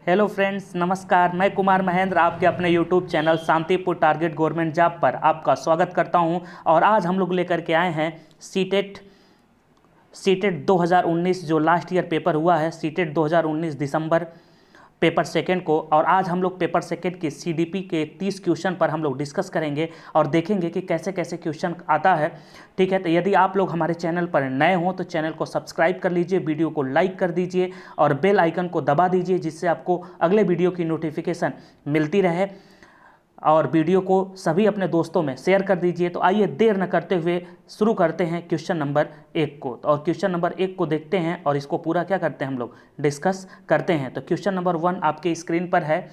Hello friends, नमस्कार। मैं कुमार महेंद्र आपके अपने YouTube channel Shantipur target government job पर आपका स्वागत करता हूं। और आज हम लोग लेकर के आए हैं सीटेट 2019 जो लास्ट ईयर पेपर हुआ है, सीटेट 2019 दिसंबर पेपर सेकंड को। और आज हम लोग पेपर सेकंड के सीडीपी के 30 क्वेश्चन पर हम लोग डिस्कस करेंगे और देखेंगे कि कैसे कैसे क्वेश्चन आता है। ठीक है, तो यदि आप लोग हमारे चैनल पर नए हों तो चैनल को सब्सक्राइब कर लीजिए, वीडियो को लाइक कर दीजिए और बेल आइकन को दबा दीजिए, जिससे आपको अगले वीडियो की नोटिफिकेशन मिलती रहे। और वीडियो को सभी अपने दोस्तों में शेयर कर दीजिए। तो आइए देर न करते हुए शुरू करते हैं क्वेश्चन नंबर 1 को। और क्वेश्चन नंबर 1 को देखते हैं और इसको पूरा क्या करते हैं, हम लोग डिस्कस करते हैं। तो क्वेश्चन नंबर 1 आपके स्क्रीन पर है।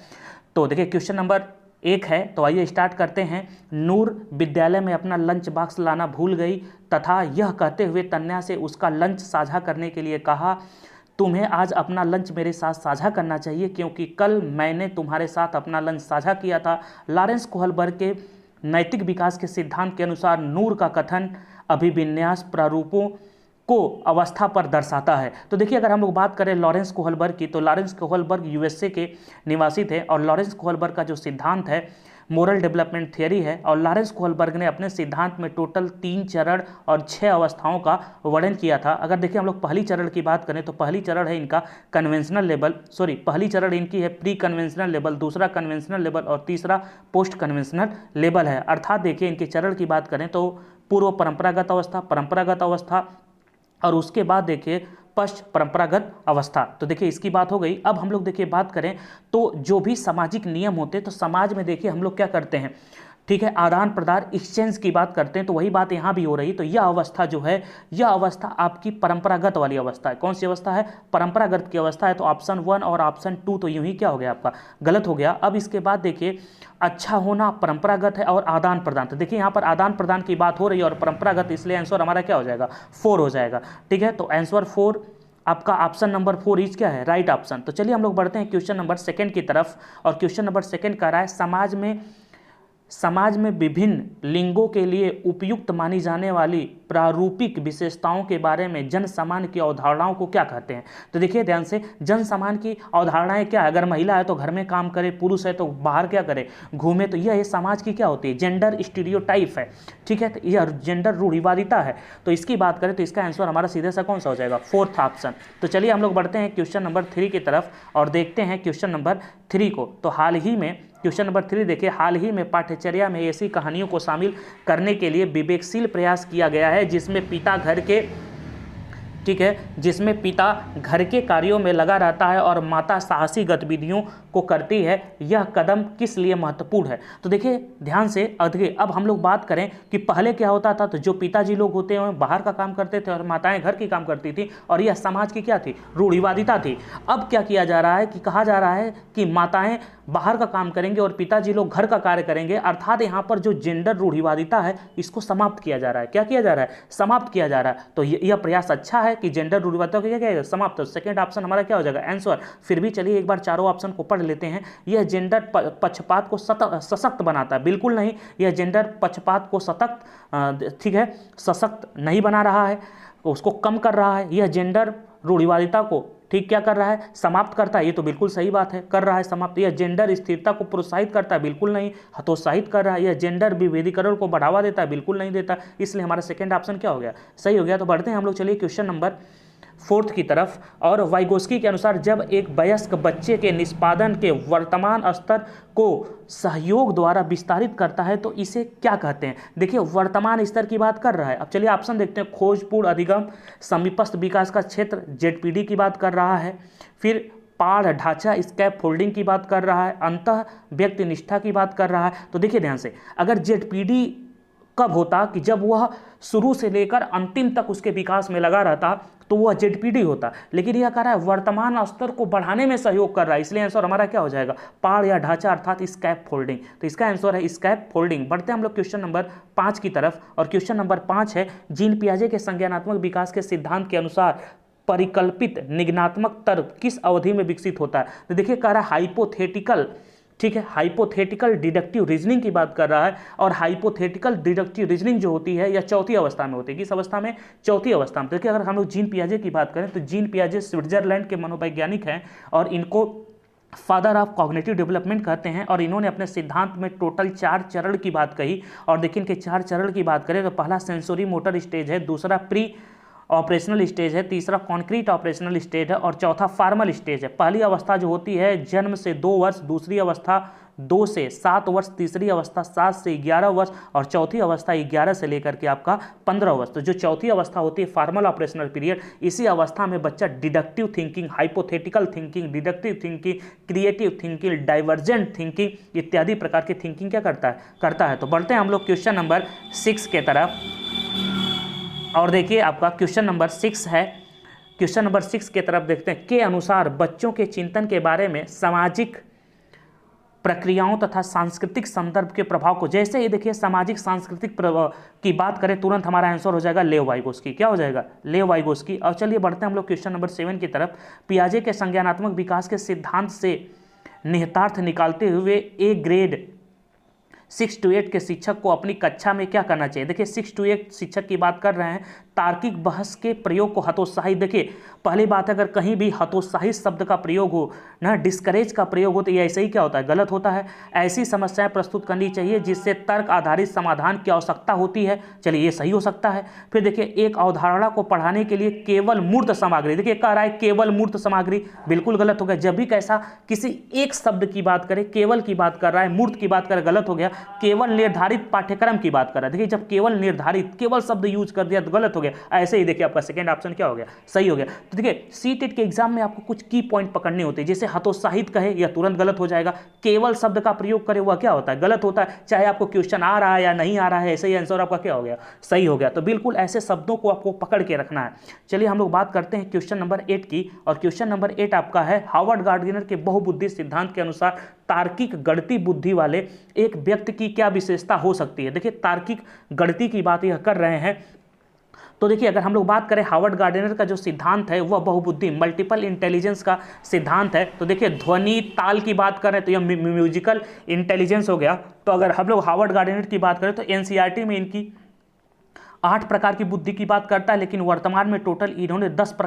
तो देखिए क्वेश्चन नंबर 1 है, तो आइए स्टार्ट करते हैं। नूर विद्यालय में अपना लंच बॉक्स लाना भूल गई तथा यह कहते हुए तन्या से उसका लंच साझा करने के लिए कहा, तुम्हें आज अपना लंच मेरे साथ साझा करना चाहिए क्योंकि कल मैंने तुम्हारे साथ अपना लंच साझा किया था। लॉरेंस कोहलबर्ग के नैतिक विकास के सिद्धांत के अनुसार नूर का कथन अभिविन्यास प्रारूपों को अवस्था पर दर्शाता है। तो देखिए, अगर हम लोग बात करें लॉरेंस कोहलबर्ग की, तो लॉरेंस कोहलबर्ग यूएसए के निवासी थे और लॉरेंस कोहलबर्ग का जो सिद्धांत है मोरल डेवलपमेंट थियरी है। और लॉरेंस कोहलबर्ग ने अपने सिद्धांत में टोटल 3 चरण और 6 अवस्थाओं का वर्णन किया था। अगर देखिए हम लोग पहली चरण की बात करें तो पहली चरण है इनका कन्वेंशनल लेवल, पहली चरण इनकी है प्री कन्वेंशनल लेवल, दूसरा कन्वेंशनल लेवल और तीसरा पोस्ट कन्वेंशनल लेवल है। अर्थात देखिए इनके चरण की बात करें तो पूर्व परंपरागत अवस्था और उसके बाद देखिए पश्च परंपरागत अवस्था। तो देखिए इसकी बात हो गई। अब हम लोग देखिए बात करें तो जो भी सामाजिक नियम होते हैं तो समाज में देखिए हम लोग क्या करते हैं, ठीक है, आदान प्रदान एक्सचेंज की बात करते हैं। तो वही बात यहाँ भी हो रही। तो यह अवस्था जो है, यह अवस्था आपकी परंपरागत वाली अवस्था है। कौन सी अवस्था है? परंपरागत की अवस्था है। तो ऑप्शन 1 और ऑप्शन 2 तो यूं ही क्या हो गया आपका, गलत हो गया। अब इसके बाद देखिए अच्छा होना परंपरागत है और आदान प्रदान। तो देखिए यहाँ पर आदान प्रदान की बात हो रही है और परंपरागत, इसलिए आंसर हमारा क्या हो जाएगा, 4 हो जाएगा। ठीक है, तो आंसर 4 आपका ऑप्शन नंबर 4 इज क्या है, राइट ऑप्शन। तो चलिए हम लोग बढ़ते हैं क्वेश्चन नंबर 2 की तरफ। और क्वेश्चन नंबर 2 कह रहा है समाज में विभिन्न लिंगों के लिए उपयुक्त मानी जाने वाली प्रारूपिक विशेषताओं के बारे में जन सामान्य की अवधारणाओं को क्या कहते हैं। तो देखिए ध्यान से, जन सामान्य की अवधारणाएं क्या है? अगर महिला है तो घर में काम करे, पुरुष है तो बाहर क्या करे, घूमे। तो यह समाज की क्या होती है, जेंडर स्टीरियोटाइप है। ठीक है, तो यह जेंडर रूढ़िवादिता है। तो इसकी बात करें तो इसका आंसर हमारा सीधे सा कौन सा हो जाएगा, 4th ऑप्शन। तो चलिए हम लोग बढ़ते हैं क्वेश्चन नंबर 3 की तरफ और देखते हैं क्वेश्चन नंबर 3 को। तो हाल ही में क्वेश्चन नंबर 3 देखिए, हाल ही में पाठ्यचर्या में ऐसी कहानियों को शामिल करने के लिए विवेकशील प्रयास किया गया है जिसमें पिता घर के कार्यों में लगा रहता है और माता साहसी गतिविधियों को करती है। यह कदम किस लिए महत्वपूर्ण है? तो देखिए ध्यान से, अब हम लोग बात करें कि पहले क्या होता था, तो जो पिताजी लोग होते हैं बाहर का काम करते थे और माताएं घर की काम करती थी, और यह समाज की क्या थी, रूढ़िवादिता थी। अब क्या किया जा रहा है कि कहा जा रहा है कि माताएं बाहर का काम करेंगे और पिताजी लोग घर का कार्य करेंगे। अर्थात यहाँ पर जो जेंडर रूढ़िवादिता है इसको समाप्त किया जा रहा है। क्या किया जा रहा है, समाप्त किया जा रहा है। तो यह प्रयास अच्छा है कि जेंडर रूढ़िवादिता को क्या किया समाप्त। तो सेकंड ऑप्शन हमारा क्या हो जाएगा, आंसर। फिर भी चलिए एक बार चारों ऑप्शन को पढ़ लेते हैं। यह जेंडर पक्षपात को सशक्त बनाता है, बिल्कुल नहीं। यह जेंडर पक्षपात को सशक्त नहीं बना रहा है, उसको कम कर रहा है। यह जेंडर रूढ़िवादिता को ठीक क्या कर रहा है, समाप्त करता है। ये तो बिल्कुल सही बात है, कर रहा है समाप्त। यह जेंडर स्थिरता को प्रोत्साहित करता है, बिल्कुल नहीं, हतोत्साहित कर रहा है। यह जेंडर विभेदीकरण को बढ़ावा देता है, बिल्कुल नहीं देता। इसलिए हमारा सेकंड ऑप्शन क्या हो गया, सही हो गया। तो बढ़ते हैं हम लोग, चलिए क्वेश्चन नंबर 4 की तरफ। और वाइगोस्की के अनुसार जब एक वयस्क बच्चे के निष्पादन के वर्तमान स्तर को सहयोग द्वारा विस्तारित करता है तो इसे क्या कहते हैं। देखिए वर्तमान स्तर की बात कर रहा है। अब चलिए ऑप्शन देखते हैं। खोजपूर्ण अधिगम, समीपस्थ विकास का क्षेत्र, जेडपीडी की बात कर रहा है, फिर पाढ़ ढांचा स्कैप फोल्डिंग की बात कर रहा है, अंतः व्यक्ति निष्ठा की बात कर रहा है। तो देखिए ध्यान से, अगर जेडपीडी कब होता कि जब वह शुरू से लेकर अंतिम तक उसके विकास में लगा रहता तो वह जेडपीडी होता। लेकिन यह कह रहा है वर्तमान स्तर को बढ़ाने में सहयोग कर रहा है, इसलिए आंसर हमारा क्या हो जाएगा, पाड़ या ढांचा अर्थात स्कैप फोल्डिंग। तो इसका आंसर है स्कैप फोल्डिंग। बढ़ते हैं हम लोग क्वेश्चन नंबर 5 की तरफ। और क्वेश्चन नंबर 5 है, जीन पियाजे के संज्ञानात्मक विकास के सिद्धांत के अनुसार परिकल्पित निगमनात्मक तर्क किस अवधि में विकसित होता है। तो देखिए कह रहा है हाइपोथेटिकल, ठीक है, हाइपोथेटिकल डिडक्टिव रीजनिंग की बात कर रहा है। और हाइपोथेटिकल डिडक्टिव रीजनिंग जो होती है यह चौथी अवस्था में होती है। किस अवस्था में, चौथी अवस्था में। देखिए अगर हम लोग जीन पियाजे की बात करें तो जीन पियाजे स्विट्जरलैंड के मनोवैज्ञानिक हैं और इनको फादर ऑफ कॉग्निटिव डेवलपमेंट कहते हैं। और इन्होंने अपने सिद्धांत में टोटल 4 चरण की बात कही। और देखिए इनके 4 चरण की बात करें तो पहला सेंसरी मोटर स्टेज है, दूसरा प्री ऑपरेशनल स्टेज है, तीसरा कॉन्क्रीट ऑपरेशनल स्टेज है और चौथा फार्मल स्टेज है। पहली अवस्था जो होती है जन्म से 2 वर्ष, दूसरी अवस्था 2 से 7 वर्ष, तीसरी अवस्था 7 से 11 वर्ष और चौथी अवस्था 11 से लेकर के आपका 15 वर्ष। तो जो चौथी अवस्था होती है फार्मल ऑपरेशनल पीरियड, इसी अवस्था में बच्चा deductive thinking, hypothetical thinking, deductive thinking, creative thinking, divergent thinking इत्यादि प्रकार की थिंकिंग क्या करता है। तो बढ़ते हैं हम लोग क्वेश्चन नंबर 6 के तरफ। और देखिए आपका क्वेश्चन नंबर 6 है। क्वेश्चन नंबर 6 के तरफ देखते हैं। के अनुसार बच्चों के चिंतन के बारे में सामाजिक प्रक्रियाओं तथा सांस्कृतिक संदर्भ के प्रभाव को, जैसे ये देखिए सामाजिक सांस्कृतिक प्रभाव की बात करें तुरंत हमारा आंसर हो जाएगा लेव वाइगोस्की। क्या हो जाएगा? लेव वाइगोस्की। और चलिए बढ़ते हैं हम लोग क्वेश्चन नंबर 7 की तरफ। पियाजे के संज्ञानात्मक विकास के सिद्धांत से निहितार्थ निकालते हुए ए ग्रेड 6 to 8 के शिक्षक को अपनी कक्षा में क्या करना चाहिए। देखिए 6 to 8 शिक्षक की बात कर रहे हैं। तार्किक बहस के प्रयोग को हतोत्साहित, देखिए पहली बात अगर कहीं भी हतोत्साहित शब्द का प्रयोग हो ना, डिस्करेज का प्रयोग हो तो ये ऐसे ही क्या होता है? गलत होता है। ऐसी समस्याएं प्रस्तुत करनी चाहिए जिससे तर्क आधारित समाधान की आवश्यकता होती है। चलिए ये सही हो सकता है। फिर देखिए एक अवधारणा को पढ़ाने के लिए केवल मूर्त सामग्री, देखिए कह रहा है केवल मूर्त सामग्री, बिल्कुल गलत हो गया। जब भी कैसा किसी एक शब्द की बात करे, केवल की बात कर रहा है, मूर्त की बात करे, गलत हो गया। केवल निर्धारित पाठ्यक्रम की बात कर रहा है। देखिए जब केवल निर्धारित केवल शब्द यूज कर दिया तो गलत हो गया। ऐसे ही देखिए आपका सेकंड ऑप्शन क्या हो गया? सही हो गया। तो देखिए सीटेट के एग्जाम में आपको कुछ की पॉइंट पकड़ने होते हैं। जैसे हतोत्साहित कहे यह तुरंत गलत हो जाएगा। केवल शब्द का प्रयोग करे वह क्या होता है? गलत होता है। चाहे आपको क्वेश्चन आ रहा है या नहीं आ रहा है, ऐसे ही आंसर आपका क्या हो गया? सही हो गया। तो बिल्कुल ऐसे शब्दों को आपको पकड़ के रखना है। चलिए हम लोग बात करते हैं क्वेश्चन नंबर 8 की। और क्वेश्चन नंबर 8 आपका है हार्वर्ड गार्डनर के बहुबुद्धि सिद्धांत के अनुसार तार्किक गणितीय बुद्धि वाले एक व्यक्ति की क्या विशेषता हो सकती है। देखिए तार्किक गणितीय की बात यह कर रहे हैं। तो देखिए अगर हम लोग बात करें हार्वर्ड गार्डनर का जो सिद्धांत है वह बहुबुद्धि मल्टीपल इंटेलिजेंस का सिद्धांत है। तो देखिए ध्वनि ताल की बात करें तो यह म्यूजिकल इंटेलिजेंस हो गया। तो अगर हम लोग हार्वर्ड गार्डनर की बात करें तो एनसीईआरटी में इनकी 8 प्रकार की बुद्धि की बात करता है, लेकिन वर्तमान में टोटल इन्होंने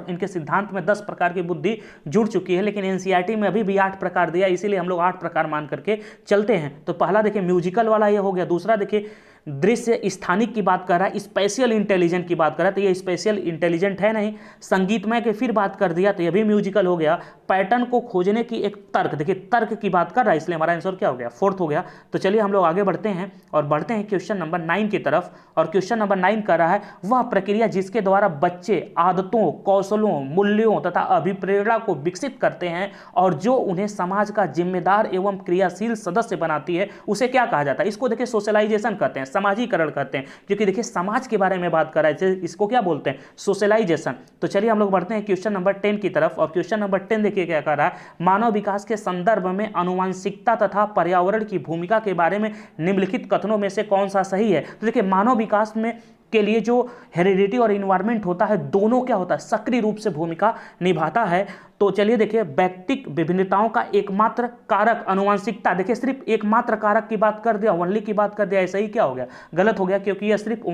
इनके सिद्धांत में 10 प्रकार की बुद्धि जुड़ चुकी है। लेकिन एनसीईआरटी में अभी भी 8 प्रकार दिया, इसीलिए हम लोग 8 प्रकार मान करके चलते हैं। तो पहला देखिए म्यूजिकल वाला ये हो गया। दूसरा देखिए दृश्य स्थानिक की बात कर रहा है, स्पेशियल इंटेलिजेंट की बात कर रहा है तो ये स्पेशियल इंटेलिजेंट है नहीं। संगीतमय की फिर बात कर दिया तो ये भी म्यूजिकल हो गया। पैटर्न को खोजने की एक तर्क, देखिए तर्क की बात कर रहा है, इसलिए हमारा आंसर क्या हो गया? 4th हो गया। तो चलिए हम लोग आगे बढ़ते हैं और बढ़ते हैं क्वेश्चन नंबर 9 की तरफ। और क्वेश्चन नंबर 9 कर रहा है वह प्रक्रिया जिसके द्वारा बच्चे आदतों, कौशलों, मूल्यों तथा अभिप्रेरणा को विकसित करते हैं और जो उन्हें समाज का जिम्मेदार एवं क्रियाशील सदस्य बनाती है, उसे क्या कहा जाता है? इसको देखिए सोशलाइजेशन कहते हैं, समाजीकरण कहते हैं, क्योंकि देखिए समाज के बारे में बात कर रहा है, इसको क्या बोलते हैं? सोशलाइजेशन। तो चलिए हम लोग बढ़ते हैं क्वेश्चन नंबर 10 की तरफ। और क्वेश्चन नंबर 10 देखिए क्या कर रहा है, मानव विकास के संदर्भ में आनुवंशिकता तथा पर्यावरण की भूमिका के बारे में निम्नलिखित कथनों में से कौन सा सही है। तो देखिए मानव विकास में के लिए जो हेरिडिटी और इन्वायरमेंट होता है, दोनों क्या होता है? सक्रिय रूप से भूमिका निभाता है। तो चलिए देखिए व्यक्तिक विभिन्नताओं का एकमात्र कारक आनुवंशिकता, देखिए सिर्फ एकमात्र कारक की बात कर दिया, ओनली की बात कर दिया, ऐसा ही क्या हो गया? गलत हो गया, क्योंकि यह सिर्फ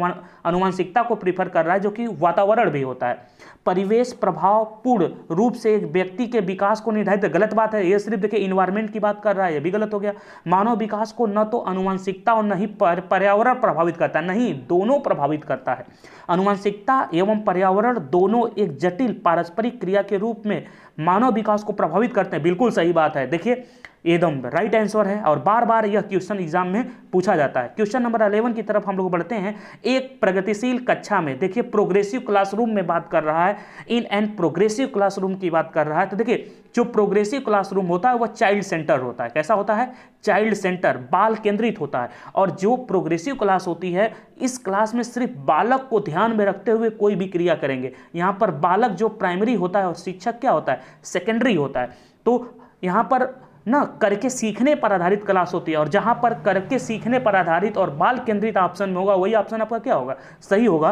आनुवंशिकता को प्रीफर कर रहा है, जो कि वातावरण भी होता है। परिवेश प्रभाव पूर्ण रूप से एक व्यक्ति के विकास को निर्धारित, गलत बात है, यह सिर्फ देखिए इन्वायरमेंट की बात कर रहा है, यह भी गलत हो गया। मानव विकास को न तो आनुवंशिकता और न ही पर्यावरण प्रभावित करता है, नहीं दोनों प्रभावित करता है। आनुवंशिकता एवं पर्यावरण दोनों एक जटिल पारस्परिक क्रिया के रूप में मानव विकास को प्रभावित करते हैं। बिल्कुल सही बात है, देखिए एकदम राइट आंसर है और बार बार यह क्वेश्चन एग्जाम में पूछा जाता है। क्वेश्चन नंबर 11 की तरफ हम लोग बढ़ते हैं। एक प्रगतिशील कक्षा में, देखिए प्रोग्रेसिव क्लासरूम में बात कर रहा है, इन एंड प्रोग्रेसिव क्लासरूम की बात कर रहा है। तो देखिए जो प्रोग्रेसिव क्लासरूम होता है वह चाइल्ड सेंटर होता है। कैसा होता है? चाइल्ड सेंटर, बाल केंद्रित होता है। और जो प्रोग्रेसिव क्लास होती है, इस क्लास में सिर्फ बालक को ध्यान में रखते हुए कोई भी क्रिया करेंगे। यहाँ पर बालक जो प्राइमरी होता है और शिक्षक क्या होता है? सेकेंडरी होता है। तो यहाँ पर ना करके सीखने पर आधारित क्लास होती है, और जहां पर करके सीखने पर आधारित और बाल केंद्रित ऑप्शन में होगा, वही ऑप्शन आपका क्या होगा? सही होगा।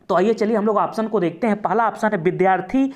तो आइए चलिए हम लोग ऑप्शन को देखते हैं। पहला ऑप्शन है विद्यार्थी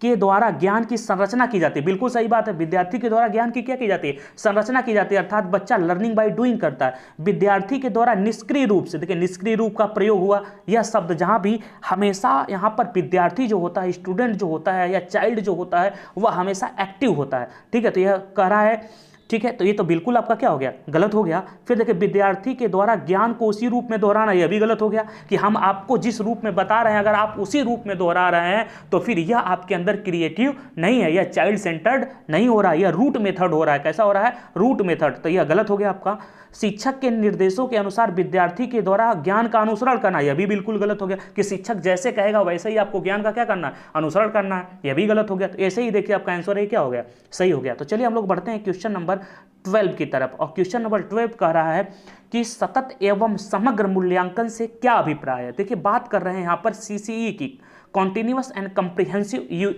के द्वारा ज्ञान की संरचना की जाती है। बिल्कुल सही बात है, विद्यार्थी के द्वारा ज्ञान की क्या की जाती है? संरचना की जाती है, अर्थात बच्चा लर्निंग बाय डूइंग करता है। विद्यार्थी के द्वारा निष्क्रिय रूप से, देखिए निष्क्रिय रूप का प्रयोग हुआ यह शब्द, जहां भी हमेशा यहां पर विद्यार्थी जो होता है, स्टूडेंट जो होता है या चाइल्ड जो होता है, वह हमेशा एक्टिव होता है। ठीक है, तो यह कह रहा है, ठीक है, तो ये तो बिल्कुल आपका क्या हो गया? गलत हो गया। फिर देखिए विद्यार्थी के द्वारा ज्ञान को उसी रूप में दोहराना, यह भी गलत हो गया कि हम आपको जिस रूप में बता रहे हैं अगर आप उसी रूप में दोहरा रहे हैं तो फिर यह आपके अंदर क्रिएटिव नहीं है, यह चाइल्ड सेंटर्ड नहीं हो रहा है, यह रूट मेथड हो रहा है। कैसा हो रहा है? Root method. तो यह गलत हो गया आपका। शिक्षक के निर्देशों के अनुसार विद्यार्थी के द्वारा ज्ञान का अनुसरण करना, यह भी बिल्कुल गलत हो गया कि शिक्षक जैसे कहेगा वैसे ही आपको ज्ञान का क्या करना है? अनुसरण करना है, यह भी गलत हो गया। तो ऐसे ही देखिए आपका आंसर है क्या हो गया? सही हो गया। तो चलिए हम लोग बढ़ते हैं क्वेश्चन नंबर 12 की तरफ। और क्वेश्चन नंबर 12 कह रहा है कि सतत एवं समग्र मूल्यांकन से क्या अभिप्राय है। देखिए बात कर रहे हैं यहाँ पर सीसीई की, कॉन्टिन्यूअस एंड कम्प्रिहेंसिव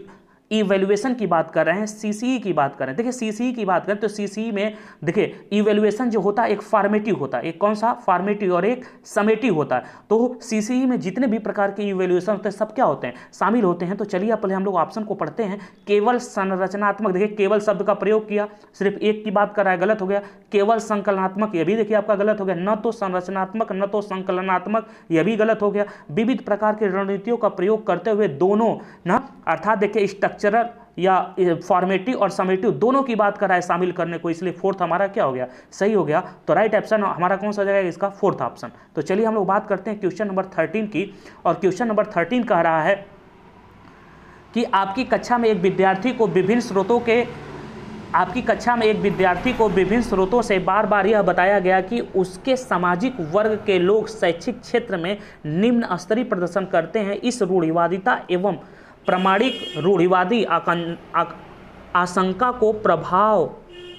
इवेल्युएशन की बात कर रहे हैं, सीसीई की बात कर रहे हैं। देखिए सीसीई की बात करें तो सीसीई में देखिए इवेल्युएशन जो होता है एक फॉर्मेटिव होता है, एक कौन सा? फॉर्मेटिव, और एक समेटिव होता है। तो सीसीई में जितने भी प्रकार के इवेल्युएशन होते हैं सब क्या होते हैं? शामिल होते हैं। तो चलिए पहले हम लोग ऑप्शन को पढ़ते हैं। केवल संरचनात्मक, देखिए केवल शब्द का प्रयोग किया, सिर्फ एक की बात कर रहा है, गलत हो गया। केवल संकलनात्मक, यह भी देखिए आपका गलत हो गया। न तो संरचनात्मक न तो संकलनात्मक, यह भी गलत हो गया। विविध प्रकार की रणनीतियों का प्रयोग करते हुए दोनों ना, अर्थात देखिए स्ट्रक्चरल या फॉर्मेटिव और समेटिव दोनों की बात कर रहा है शामिल करने को, इसलिए फोर्थ हमारा क्या हो गया? सही हो गया। तो राइट ऑप्शन हमारा कौन सा हो जाएगा इसका? Fourth option. तो चलिए हम लोग बात करते हैं क्वेश्चन नंबर 13 की। और क्वेश्चन नंबर 13 कह रहा है कि आपकी कक्षा में एक विद्यार्थी को विभिन्न स्रोतों से बार बार यह बताया गया कि उसके सामाजिक वर्ग के लोग शैक्षिक क्षेत्र में निम्न स्तरीय प्रदर्शन करते हैं। इस रूढ़िवादिता एवं प्रामाणिक रूढ़िवादी आशंका को प्रभाव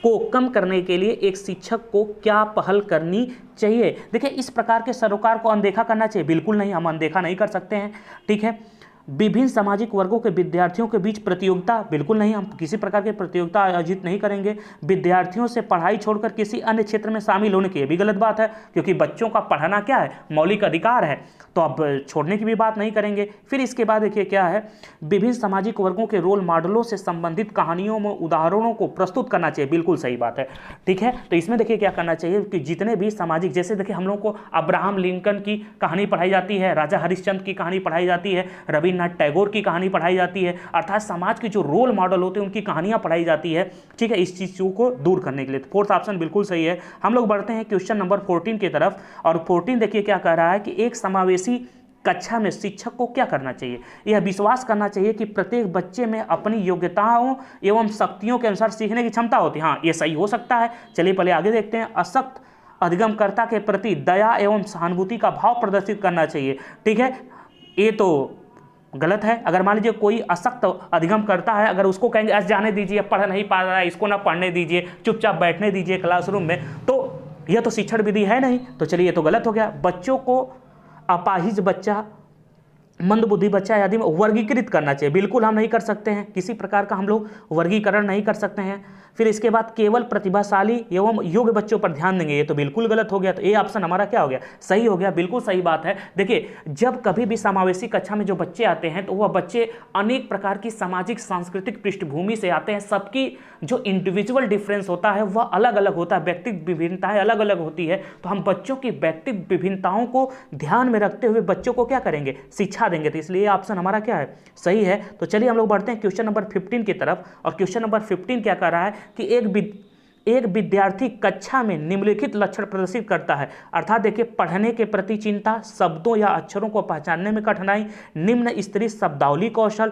को कम करने के लिए एक शिक्षक को क्या पहल करनी चाहिए। देखिए इस प्रकार के सरोकार को अनदेखा करना चाहिए? बिल्कुल नहीं, हम अनदेखा नहीं कर सकते हैं। ठीक है, विभिन्न सामाजिक वर्गों के विद्यार्थियों के बीच प्रतियोगिता, बिल्कुल नहीं, हम किसी प्रकार की प्रतियोगिता आयोजित नहीं करेंगे। विद्यार्थियों से पढ़ाई छोड़कर किसी अन्य क्षेत्र में शामिल होने की, ये भी गलत बात है, क्योंकि बच्चों का पढ़ना क्या है? मौलिक अधिकार है, तो अब छोड़ने की भी बात नहीं करेंगे। फिर इसके बाद देखिए क्या है, विभिन्न सामाजिक वर्गों के रोल मॉडलों से संबंधित कहानियों में उदाहरणों को प्रस्तुत करना चाहिए, बिल्कुल सही बात है। ठीक है, तो इसमें देखिए क्या करना चाहिए कि जितने भी सामाजिक, जैसे देखिए हम लोग को अब्राहम लिंकन की कहानी पढ़ाई जाती है, राजा हरिश्चंद्र की कहानी पढ़ाई जाती है, रविन्द्रनाथ टैगोर की कहानी पढ़ाई जाती है, अर्थात समाज के जो रोल मॉडल होते हैं उनकी कहानियां पढ़ाई जाती है। ठीक है, इस चीज़ों को दूर करने के लिए फोर्थ ऑप्शन बिल्कुल सही है। हम लोग बढ़ते हैं क्वेश्चन नंबर 14 की तरफ। और 14 देखिए क्या कह रहा है कि एक समावेशी कक्षा में शिक्षक को क्या करना चाहिए? यह विश्वास करना चाहिए कि प्रत्येक बच्चे में अपनी योग्यताओं एवं शक्तियों के अनुसार सीखने की क्षमता होती है। हाँ, ये सही हो सकता है। चलिए पहले आगे देखते हैं। अशक्त अधिगमकर्ता के प्रति दया एवं सहानुभूति का भाव प्रदर्शित करना चाहिए। ठीक है, ये तो गलत है। अगर मान लीजिए कोई अशक्त अधिगम करता है, अगर उसको कहेंगे आज जाने दीजिए, पढ़ नहीं पा रहा है, इसको ना पढ़ने दीजिए, चुपचाप बैठने दीजिए क्लासरूम में, तो यह तो शिक्षण विधि है नहीं। तो चलिए ये तो गलत हो गया। बच्चों को अपाहिज बच्चा, मंदबुद्धि बच्चा आदि में वर्गीकृत करना चाहिए, बिल्कुल हम नहीं कर सकते हैं, किसी प्रकार का हम लोग वर्गीकरण नहीं कर सकते हैं। फिर इसके बाद केवल प्रतिभाशाली एवं योग्य बच्चों पर ध्यान देंगे, ये तो बिल्कुल गलत हो गया। तो ये ऑप्शन हमारा क्या हो गया? सही हो गया, बिल्कुल सही बात है। देखिए जब कभी भी समावेशी कक्षा में जो बच्चे आते हैं तो वह बच्चे अनेक प्रकार की सामाजिक सांस्कृतिक पृष्ठभूमि से आते हैं, सबकी जो इंडिविजुअल डिफरेंस होता है वह अलग अलग होता है, व्यक्तिगत विभिन्नताएं अलग अलग होती है। तो हम बच्चों की व्यक्तिगत विभिन्नताओं को ध्यान में रखते हुए बच्चों को क्या करेंगे? शिक्षा देंगे। तो इसलिए ऑप्शन हमारा क्या है? सही है। तो चलिए हम लोग बढ़ते हैं क्वेश्चन नंबर 15 की तरफ। और क्वेश्चन नंबर 15 क्या कर रहा है कि एक विद्यार्थी कक्षा में निम्नलिखित लक्षण प्रदर्शित करता है, अर्थात देखिए पढ़ने के प्रति चिंता, शब्दों या अक्षरों को पहचानने में कठिनाई, निम्न स्तरीय शब्दावली कौशल,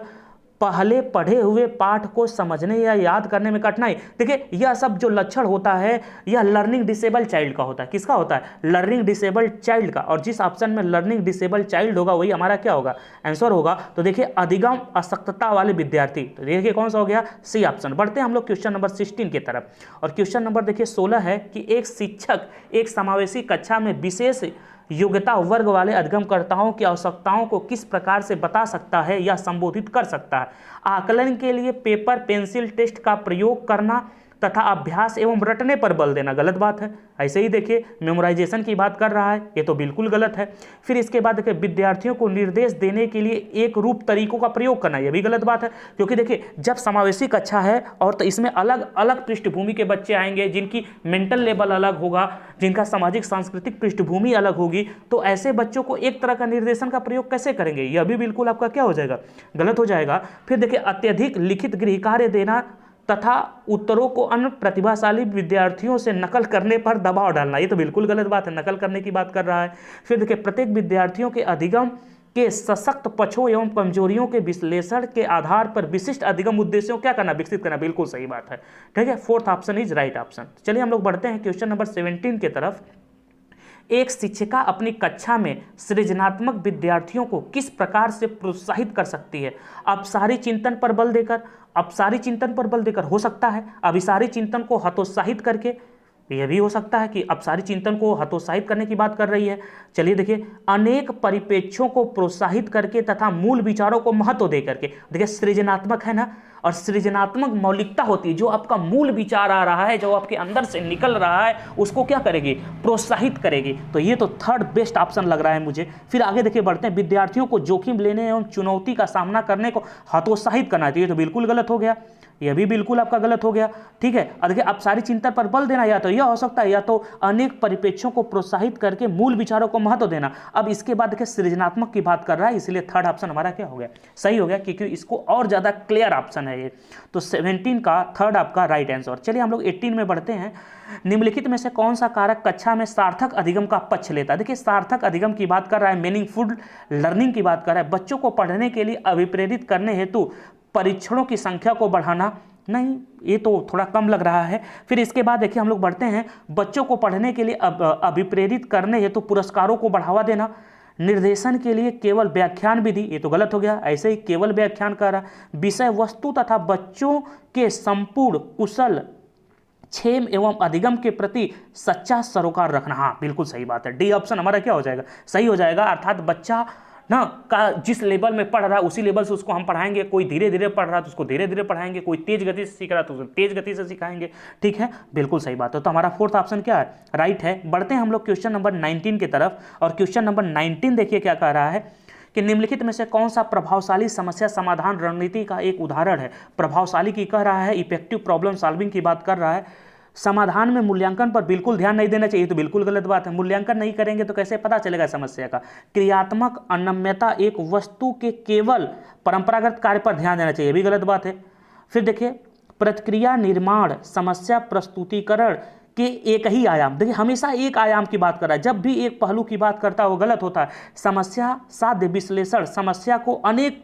पहले पढ़े हुए पाठ को समझने या याद करने में कठिनाई। देखिए यह सब जो लक्षण होता है यह लर्निंग डिसेबल चाइल्ड का होता है। किसका होता है? लर्निंग डिसेबल चाइल्ड का। और जिस ऑप्शन में लर्निंग डिसेबल चाइल्ड होगा वही हमारा क्या होगा? आंसर होगा। तो देखिए अधिगम अशक्तता वाले विद्यार्थी, तो देखिए कौन सा हो गया? C option. बढ़ते हैं हम लोग क्वेश्चन नंबर 16 की तरफ। और क्वेश्चन नंबर देखिए 16 है कि एक शिक्षक एक समावेशी कक्षा में विशेष योग्यता वर्ग वाले अधिगमकर्ताओं की आवश्यकताओं को किस प्रकार से बता सकता है या संबोधित कर सकता है? आकलन के लिए पेपर पेंसिल टेस्ट का प्रयोग करना तथा अभ्यास एवं रटने पर बल देना, गलत बात है। ऐसे ही देखिए मेमोराइजेशन की बात कर रहा है, ये तो बिल्कुल गलत है। फिर इसके बाद देखिए विद्यार्थियों को निर्देश देने के लिए एक रूप तरीकों का प्रयोग करना, ये भी गलत बात है, क्योंकि देखिए जब समावेशी कक्षा है और तो इसमें अलग अलग पृष्ठभूमि के बच्चे आएंगे, जिनकी मेंटल लेवल अलग होगा, जिनका सामाजिक सांस्कृतिक पृष्ठभूमि अलग होगी, तो ऐसे बच्चों को एक तरह का निर्देशन का प्रयोग कैसे करेंगे, यह भी बिल्कुल आपका क्या हो जाएगा, गलत हो जाएगा। फिर देखिए अत्यधिक लिखित गृह कार्य देना तथा उत्तरों को अन्य प्रतिभाशाली विद्यार्थियों से नकल करने पर दबाव डालना, ये तो बिल्कुल गलत बात है, नकल करने की बात कर रहा है। फिर देखिए प्रत्येक विद्यार्थियों के अधिगम के सशक्त पक्षों एवं कमजोरियों के विश्लेषण के आधार पर विशिष्ट अधिगम उद्देश्यों क्या करना, विकसित करना, बिल्कुल सही बात है, ठीक है। Fourth option is right option. चलिए हम लोग बढ़ते हैं क्वेश्चन नंबर 17 की तरफ। एक शिक्षिका अपनी कक्षा में सृजनात्मक विद्यार्थियों को किस प्रकार से प्रोत्साहित कर सकती है? अपसारी चिंतन पर बल देकर, अपसारी चिंतन पर बल देकर हो सकता है, अभिसारी चिंतन को हतोत्साहित करके, यह भी हो सकता है कि अपसारी चिंतन को हतोत्साहित करने की बात कर रही है। चलिए देखिए अनेक परिप्रेक्ष्यों को प्रोत्साहित करके तथा मूल विचारों को महत्व दे करके, देखिए सृजनात्मक है ना, और सृजनात्मक मौलिकता होती है, जो आपका मूल विचार आ रहा है, जो आपके अंदर से निकल रहा है, उसको क्या करेगी, प्रोत्साहित करेगी। तो ये तो थर्ड बेस्ट ऑप्शन लग रहा है मुझे। फिर आगे देखिए बढ़ते हैं, विद्यार्थियों को जोखिम लेने एवं चुनौती का सामना करने को हतोत्साहित करना चाहिए, तो बिल्कुल गलत हो गया, यह भी बिल्कुल आपका गलत हो गया, ठीक है। और देखिए अपसारी चिंतन पर बल देना, या तो यह हो सकता है, या तो अनेक परिप्रेक्ष्यों को प्रोत्साहित करके मूल विचारों को महत्व देना। अब इसके बाद देखिए सृजनात्मक की बात कर रहा है, इसलिए थर्ड ऑप्शन हमारा क्या हो गया, सही हो गया, क्योंकि इसको और ज्यादा क्लियर ऑप्शन है ये। तो 17 का थर्ड आपका राइट आंसर। चलिए हम लोग 18 में बढ़ते हैं। निम्नलिखित में से कौन सा कारक कक्षा में सार्थक अधिगम का पक्ष लेता है? देखिए सार्थक अधिगम की बात कर रहा है, मीनिंगफुल लर्निंग की बात कर रहा है, बच्चों को पढ़ने के लिए अभिप्रेरित करने हेतु परीक्षणों की संख्या को बढ़ाना, नहीं ये तो थोड़ा कम लग रहा है। फिर इसके बाद देखिए हम लोग बढ़ते हैं, बच्चों को पढ़ने के लिए अभिप्रेरित करने हेतु पुरस्कारों को बढ़ावा देना, निर्देशन के लिए केवल व्याख्यान विधि, ये तो गलत हो गया, ऐसे ही केवल व्याख्यान कर रहा, विषय वस्तु तथा बच्चों के संपूर्ण कुशल क्षेम एवं अधिगम के प्रति सच्चा सरोकार रखना, हाँ बिल्कुल सही बात है, डी ऑप्शन हमारा क्या हो जाएगा, सही हो जाएगा। अर्थात बच्चा ना का जिस लेवल में पढ़ रहा है उसी लेवल से उसको हम पढ़ाएंगे, कोई धीरे धीरे पढ़ रहा है तो उसको धीरे धीरे पढ़ाएंगे, कोई तेज गति से सीख रहा है तो उसको तेज गति से सिखाएंगे, ठीक है, बिल्कुल सही बात है। तो हमारा फोर्थ ऑप्शन क्या है, राइट है। बढ़ते हैं हम लोग क्वेश्चन नंबर 19 की तरफ, और क्वेश्चन नंबर 19 देखिए क्या कह रहा है कि निम्नलिखित में से कौन सा प्रभावशाली समस्या समाधान रणनीति का एक उदाहरण है? प्रभावशाली की कह रहा है, इफेक्टिव प्रॉब्लम सॉल्विंग की बात कर रहा है। समाधान में मूल्यांकन पर बिल्कुल ध्यान नहीं देना चाहिए, तो बिल्कुल गलत बात है, मूल्यांकन नहीं करेंगे तो कैसे पता चलेगा समस्या का। क्रियात्मक अनम्यता, एक वस्तु के केवल परंपरागत कार्य पर ध्यान देना चाहिए, भी गलत बात है। फिर देखिए प्रतिक्रिया निर्माण, समस्या प्रस्तुतिकरण के एक ही आयाम, देखिए हमेशा एक आयाम की बात कर रहा है, जब भी एक पहलू की बात करता है वो गलत होता है। समस्या साध्य विश्लेषण, समस्या को अनेक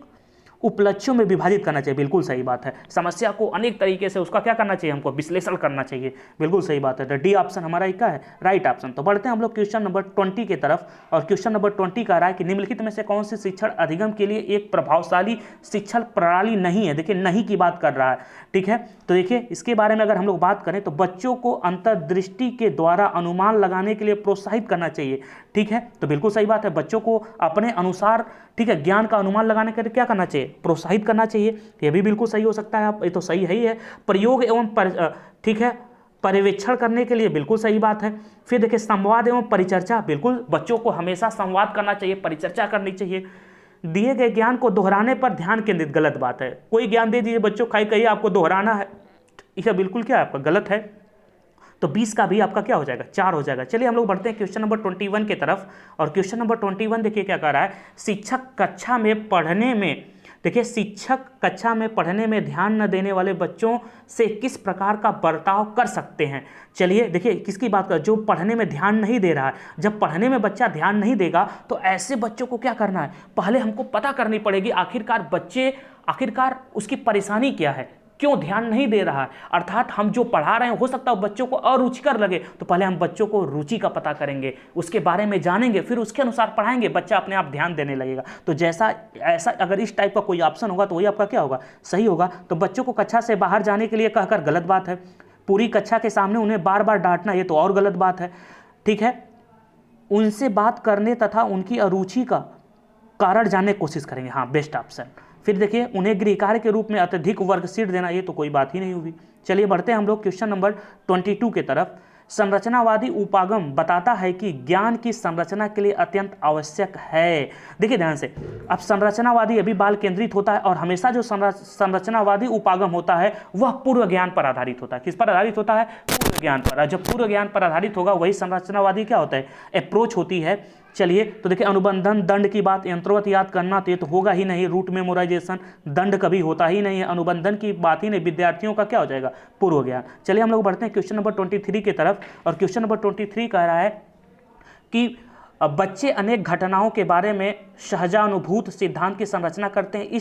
उपलक्ष्यों में विभाजित करना चाहिए, बिल्कुल सही बात है, समस्या को अनेक तरीके से उसका क्या करना चाहिए, हमको विश्लेषण करना चाहिए, बिल्कुल सही बात है। तो डी ऑप्शन हमारा क्या है, राइट ऑप्शन। तो बढ़ते हैं हम लोग क्वेश्चन नंबर 20 की तरफ, और क्वेश्चन नंबर 20 का रहा है कि निम्नलिखित में से कौन सी शिक्षण अधिगम के लिए एक प्रभावशाली शिक्षण प्रणाली नहीं है? देखिए नहीं की बात कर रहा है, ठीक है। तो देखिए इसके बारे में अगर हम लोग बात करें तो बच्चों को अंतर्दृष्टि के द्वारा अनुमान लगाने के लिए प्रोत्साहित करना चाहिए, ठीक है, तो बिल्कुल सही बात है, बच्चों को अपने अनुसार, ठीक है, ज्ञान का अनुमान लगाने के लिए क्या करना चाहिए, प्रोत्साहित करना चाहिए, यह भी बिल्कुल सही हो सकता है, आप ये तो सही है ही है। प्रयोग एवं ठीक है पर्यवेक्षण करने के लिए, बिल्कुल सही बात है। फिर देखिए संवाद एवं परिचर्चा, बिल्कुल बच्चों को हमेशा संवाद करना चाहिए, परिचर्चा करनी चाहिए। दिए गए ज्ञान को दोहराने पर ध्यान केंद्रित, गलत बात है, कोई ज्ञान दे दीजिए बच्चों खाई कहिए आपको दोहराना है, यह बिल्कुल क्या है आपका गलत है। तो 20 का भी आपका क्या हो जाएगा, 4 हो जाएगा। चलिए हम लोग बढ़ते हैं क्वेश्चन नंबर 21 की तरफ, और क्वेश्चन नंबर 21 देखिए क्या कह रहा है, शिक्षक कक्षा में पढ़ने में, देखिए शिक्षक कक्षा में पढ़ने में ध्यान न देने वाले बच्चों से किस प्रकार का बर्ताव कर सकते हैं? चलिए देखिए किसकी बात कर, जो पढ़ने में ध्यान नहीं दे रहा है। जब पढ़ने में बच्चा ध्यान नहीं देगा तो ऐसे बच्चों को क्या करना है, पहले हमको पता करनी पड़ेगी आखिरकार उसकी परेशानी क्या है, क्यों ध्यान नहीं दे रहा है। अर्थात हम जो पढ़ा रहे हैं हो सकता है बच्चों को अरुचिकर लगे, तो पहले हम बच्चों को रुचि का पता करेंगे, उसके बारे में जानेंगे, फिर उसके अनुसार पढ़ाएंगे, बच्चा अपने आप ध्यान देने लगेगा। तो ऐसा अगर इस टाइप का कोई ऑप्शन होगा तो वही आपका क्या होगा, सही होगा। तो बच्चों को कक्षा से बाहर जाने के लिए कहकर, गलत बात है। पूरी कक्षा के सामने उन्हें बार बार डांटना, ये तो और गलत बात है, ठीक है। उनसे बात करने तथा उनकी अरुचि का कारण जानने की कोशिश करेंगे, हाँ बेस्ट ऑप्शन। फिर देखिए उन्हें गृह कार्य के रूप में अत्यधिक वर्कशीट देना, ये तो कोई बात ही नहीं होगी, चलिए बढ़ते हैं हम लोग क्वेश्चन नंबर 22 की तरफ। संरचनावादी उपागम बताता है कि ज्ञान की संरचना के लिए अत्यंत आवश्यक है। देखिए ध्यान से, अब संरचनावादी अभी बाल केंद्रित होता है और हमेशा जो संरचनावादी उपागम होता है वह पूर्व ज्ञान पर आधारित होता है। किस पर आधारित होता है? पूर्व ज्ञान पर। जब पूर्व ज्ञान पर आधारित होगा वही संरचनावादी क्या होता है? अप्रोच होती है। चलिए तो देखिए, अनुबंधन दंड की बात यंत्रवत याद करना तो ये तो होगा ही नहीं, रूट मेमोराइजेशन, दंड कभी होता ही नहीं है, अनुबंधन की बात ही नहीं, विद्यार्थियों का क्या हो जाएगा? पूर्व ज्ञान। चलिए हम लोग बढ़ते हैं क्वेश्चन नंबर 23 की तरफ, और क्वेश्चन नंबर 23 कह रहा है कि बच्चे अनेक घटनाओं के बारे में सहजानुभूत सिद्धांत की संरचना करते हैं।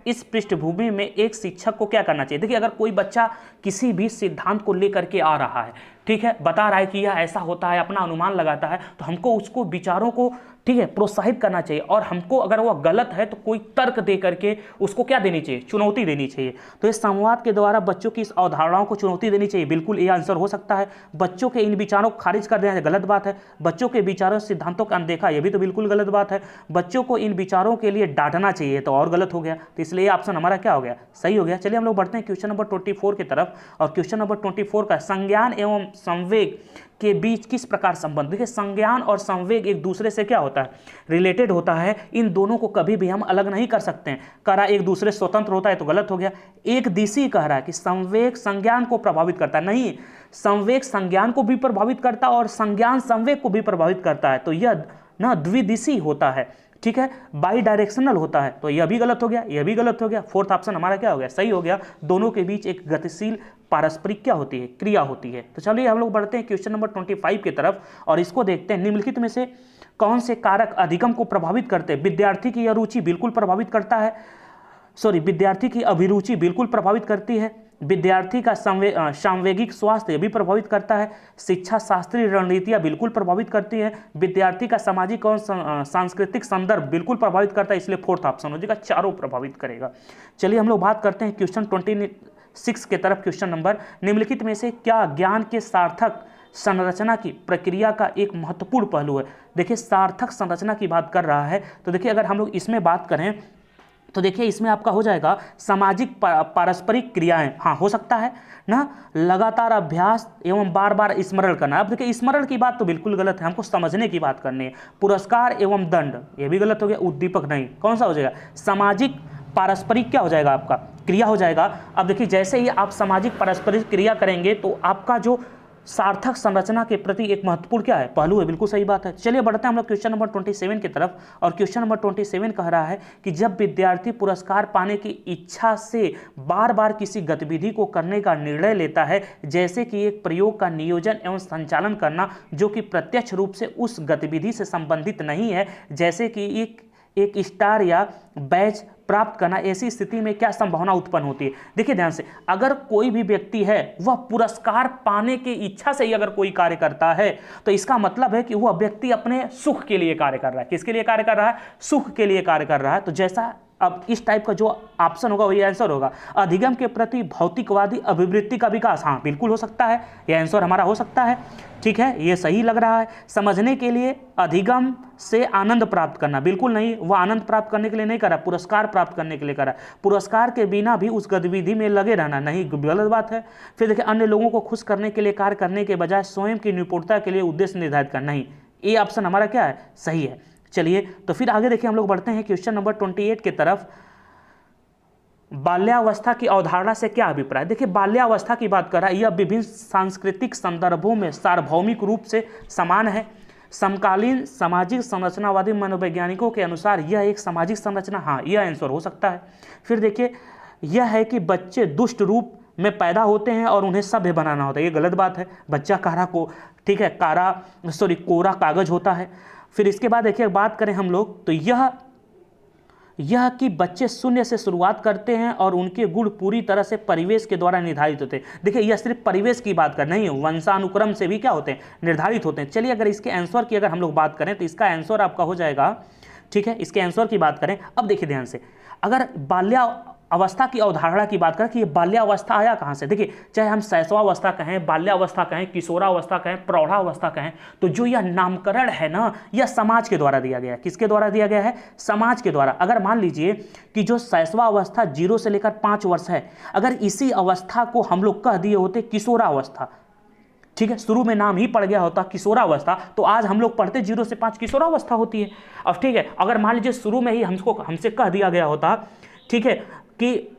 इस पृष्ठभूमि में एक शिक्षक को क्या करना चाहिए? देखिए, अगर कोई बच्चा किसी भी सिद्धांत को लेकर के आ रहा है, ठीक है, बता रहा है कि यह ऐसा होता है, अपना अनुमान लगाता है, तो हमको उसको विचारों को, ठीक है, प्रोत्साहित करना चाहिए, और हमको अगर वह गलत है तो कोई तर्क दे करके उसको क्या देनी चाहिए? चुनौती देनी चाहिए। तो इस संवाद के द्वारा बच्चों की इस अवधारणाओं को चुनौती देनी चाहिए। बिल्कुल ये आंसर हो सकता है। बच्चों के इन विचारों को खारिज कर देना गलत बात है। बच्चों के विचारों सिद्धांतों का अनदेखा, यह भी तो बिल्कुल गलत बात है। बच्चों को इन विचारों के लिए डांटना चाहिए, तो और गलत हो गया। तो इसलिए ऑप्शन हमारा क्या हो गया? सही हो गया। चलिए हम लोग बढ़ते हैं क्वेश्चन नंबर 24 की तरफ, और क्वेश्चन नंबर 24 का संज्ञान एवं संवेग के बीच किस प्रकार संबंध? देखिए, संज्ञान और संवेग एक दूसरे से क्या होता है? रिलेटेड होता है। इन दोनों को कभी भी हम अलग नहीं कर सकते हैं। कह रहा है एक दूसरे से स्वतंत्र होता है, तो गलत हो गया। एक दिशी कह रहा है कि संवेग संज्ञान को प्रभावित करता है, नहीं, संवेग संज्ञान को भी प्रभावित करता है और संज्ञान संवेग को भी प्रभावित करता है, तो यह ना द्विदिशी होता है, ठीक है, बाई डायरेक्शनल होता है। तो यह भी गलत हो गया, यह भी गलत हो गया। फोर्थ ऑप्शन हमारा क्या हो गया? सही हो गया। दोनों के बीच एक गतिशील पारस्परिक क्या होती है? क्रिया होती है। तो चलिए हम लोग बढ़ते हैं क्वेश्चन नंबर 25 की तरफ, और इसको देखते हैं। निम्नलिखित में से कौन से कारक अधिगम को प्रभावित करते हैं? विद्यार्थी की रुचि बिल्कुल प्रभावित करता है, विद्यार्थी की अभिरुचि बिल्कुल प्रभावित करती है। विद्यार्थी का सांवेगिक स्वास्थ्य भी प्रभावित करता है। शिक्षा शास्त्रीय रणनीतियां बिल्कुल प्रभावित करती है। विद्यार्थी का सामाजिक और सांस्कृतिक संदर्भ बिल्कुल प्रभावित करता है। इसलिए फोर्थ ऑप्शन हो जाएगा, चारों प्रभावित करेगा। चलिए हम लोग बात करते हैं क्वेश्चन 26 के तरफ। क्वेश्चन नंबर, निम्नलिखित में से क्या ज्ञान के सार्थक संरचना की प्रक्रिया का एक महत्वपूर्ण पहलू है? देखिए, सार्थक संरचना की बात कर रहा है, तो देखिए अगर हम लोग इसमें बात करें तो देखिए इसमें आपका हो जाएगा सामाजिक पारस्परिक क्रियाएं। हाँ, हो सकता है ना, लगातार अभ्यास एवं बार बार स्मरण करना। अब देखिए स्मरण की बात तो बिल्कुल गलत है, हमको समझने की बात करनी है। पुरस्कार एवं दंड, ये भी गलत हो गया। उद्दीपक नहीं, कौन सा हो जाएगा? सामाजिक पारस्परिक क्या हो जाएगा? आपका क्रिया हो जाएगा। अब देखिए जैसे ही आप सामाजिक पारस्परिक क्रिया करेंगे तो आपका जो सार्थक संरचना के प्रति एक महत्वपूर्ण क्या है? पहलू है। बिल्कुल सही बात है। चलिए बढ़ते हैं हम लोग क्वेश्चन नंबर 27 की तरफ, और क्वेश्चन नंबर 27 कह रहा है कि जब विद्यार्थी पुरस्कार पाने की इच्छा से बार बार किसी गतिविधि को करने का निर्णय लेता है, जैसे कि एक प्रयोग का नियोजन एवं संचालन करना जो कि प्रत्यक्ष रूप से उस गतिविधि से संबंधित नहीं है, जैसे कि एक स्टार या बैच प्राप्त करना, ऐसी स्थिति में क्या संभावना उत्पन्न होती है? देखिए ध्यान से, अगर कोई भी व्यक्ति है वह पुरस्कार पाने की इच्छा से ही अगर कोई कार्य करता है तो इसका मतलब है कि वह व्यक्ति अपने सुख के लिए कार्य कर रहा है। किसके लिए कार्य कर रहा है? सुख के लिए कार्य कर रहा है। तो जैसा अब इस टाइप का जो ऑप्शन होगा वही आंसर होगा। अधिगम के प्रति भौतिकवादी अभिवृत्ति का विकास, हाँ बिल्कुल हो सकता है, यह आंसर हमारा हो सकता है, ठीक है, ये सही लग रहा है। समझने के लिए अधिगम से आनंद प्राप्त करना, बिल्कुल नहीं, वह आनंद प्राप्त करने के लिए नहीं करा, पुरस्कार प्राप्त करने के लिए करा। पुरस्कार के बिना भी उस गतिविधि में लगे रहना, नहीं, गलत बात है। फिर देखिए अन्य लोगों को खुश करने के लिए कार्य करने के बजाय स्वयं की निपुणता के लिए उद्देश्य निर्धारित करना, नहीं, ये ऑप्शन हमारा क्या है? सही है। चलिए तो फिर आगे देखिए हम लोग बढ़ते हैं क्वेश्चन नंबर 28 की तरफ। बाल्यावस्था की अवधारणा से क्या अभिप्राय? देखिए बाल्यावस्था की बात कर रहा है, यह विभिन्न सांस्कृतिक संदर्भों में सार्वभौमिक रूप से समान है। समकालीन सामाजिक संरचनावादी मनोवैज्ञानिकों के अनुसार यह एक सामाजिक संरचना, हाँ यह आंसर हो सकता है। फिर देखिए यह है कि बच्चे दुष्ट रूप में पैदा होते हैं और उन्हें सभ्य बनाना होता है, ये गलत बात है। बच्चा कोरा कागज होता है। फिर इसके बाद देखिए बात करें हम लोग तो यह कि बच्चे शून्य से शुरुआत करते हैं और उनके गुण पूरी तरह से परिवेश के द्वारा निर्धारित होते हैं। देखिए यह सिर्फ परिवेश की बात कर नहीं है, वंशानुक्रम से भी क्या होते हैं? निर्धारित होते हैं। चलिए अगर इसके आंसर की अगर हम लोग बात करें तो इसका आंसर आपका हो जाएगा, ठीक है, इसके आंसर की बात करें। अब देखिए ध्यान से, अगर अवस्था की अवधारणा की बात करें कि ये बाल्यावस्था आया कहाँ से, देखिए चाहे हम शैशवावस्था कहें, बाल्यावस्था कहें, किशोरावस्था कहें, प्रौढ़ावस्था कहें, तो जो यह नामकरण है ना, यह समाज के द्वारा दिया गया है। किसके द्वारा दिया गया है? समाज के द्वारा। अगर मान लीजिए कि जो शैशवावस्था 0 से लेकर 5 वर्ष है, अगर इसी अवस्था को हम लोग कह दिए होते किशोरावस्था, ठीक है, शुरू में नाम ही पड़ गया होता किशोरावस्था, तो आज हम लोग पढ़ते 0 से 5 किशोरावस्था होती है। अब ठीक है, अगर मान लीजिए शुरू में ही हमसे कह दिया गया होता, ठीक है, कि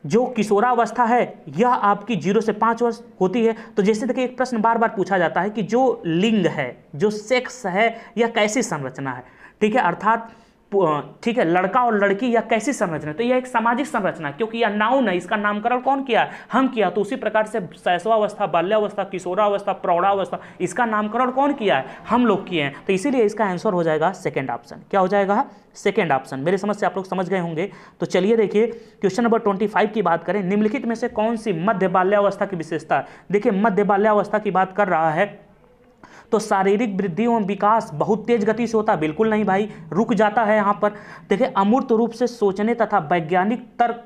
जो किशोरावस्था है यह आपकी 0 से 5 वर्ष होती है, तो जैसे देखिए एक प्रश्न बार बार पूछा जाता है कि जो लिंग है, जो सेक्स है, यह कैसी संरचना है, ठीक है, अर्थात ठीक है, लड़का और लड़की यह कैसी संरचना है, तो यह एक सामाजिक संरचना है, क्योंकि यह नाउन है, इसका नामकरण कौन किया है? हम किया। तो उसी प्रकार से शैशवावस्था, बाल्यावस्था, किशोरावस्था, प्रौढ़ावस्था, इसका नामकरण कौन किया है? हम लोग किए हैं। तो इसीलिए इसका आंसर हो जाएगा सेकेंड ऑप्शन। क्या हो जाएगा? Second option. मेरे समझ से आप लोग समझ गए होंगे। तो चलिए देखिए क्वेश्चन नंबर 25 की बात करें, निम्नलिखित में से कौन सी मध्य बाल्यावस्था की विशेषता है? देखिए मध्य बाल्यावस्था की बात कर रहा है तो शारीरिक वृद्धि एवं विकास बहुत तेज गति से होता है? बिल्कुल नहीं भाई, रुक जाता है यहाँ पर। देखिए अमूर्त रूप से सोचने तथा वैज्ञानिक तर्क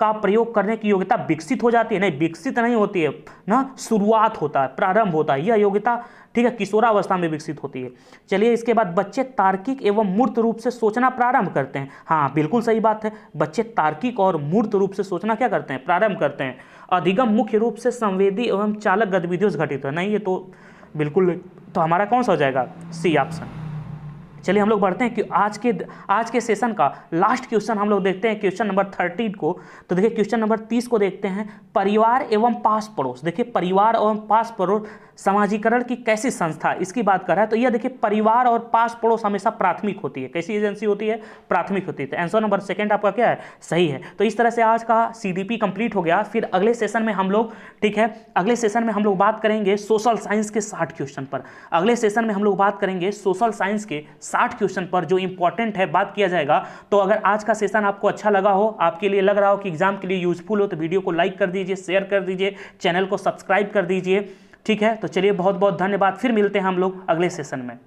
का प्रयोग करने की योग्यता विकसित हो जाती है? नहीं, विकसित नहीं होती है ना, शुरुआत होता है, प्रारंभ होता है। यह योग्यता ठीक है किशोरावस्था में विकसित होती है। चलिए इसके बाद बच्चे तार्किक एवं मूर्त रूप से सोचना प्रारंभ करते हैं। हाँ बिल्कुल सही बात है, बच्चे तार्किक और मूर्त रूप से सोचना क्या करते हैं? प्रारंभ करते हैं। अधिगम मुख्य रूप से संवेदी एवं चालक गतिविधियों से घटित है? नहीं, ये तो बिल्कुल, तो हमारा कौन सा हो जाएगा? C option. चलिए हम लोग बढ़ते हैं कि आज के सेशन का लास्ट क्वेश्चन हम लोग देखते हैं, क्वेश्चन नंबर 13 को। तो देखिए क्वेश्चन नंबर 30 को देखते हैं, परिवार एवं पास पड़ोस। देखिए परिवार एवं पास पड़ोस समाजीकरण की कैसी संस्था, इसकी बात कर रहा है। तो यह देखिए परिवार और पास पड़ोस हमेशा प्राथमिक होती है। कैसी एजेंसी होती है? प्राथमिक होती है। तो आंसर नंबर सेकंड आपका क्या है? सही है। तो इस तरह से आज का CDP कंप्लीट हो गया। फिर अगले सेशन में हम लोग, ठीक है, अगले सेशन में हम लोग बात करेंगे सोशल साइंस के 60 क्वेश्चन पर। अगले सेशन में हम लोग बात करेंगे सोशल साइंस के 60 क्वेश्चन पर, जो इंपॉर्टेंट है, बात किया जाएगा। तो अगर आज का सेशन आपको अच्छा लगा हो, आपके लिए लग रहा हो कि एग्जाम के लिए यूजफुल हो, तो वीडियो को लाइक कर दीजिए, शेयर कर दीजिए, चैनल को सब्सक्राइब कर दीजिए। ठीक है, तो चलिए बहुत बहुत धन्यवाद। फिर मिलते हैं हम लोग अगले सेशन में।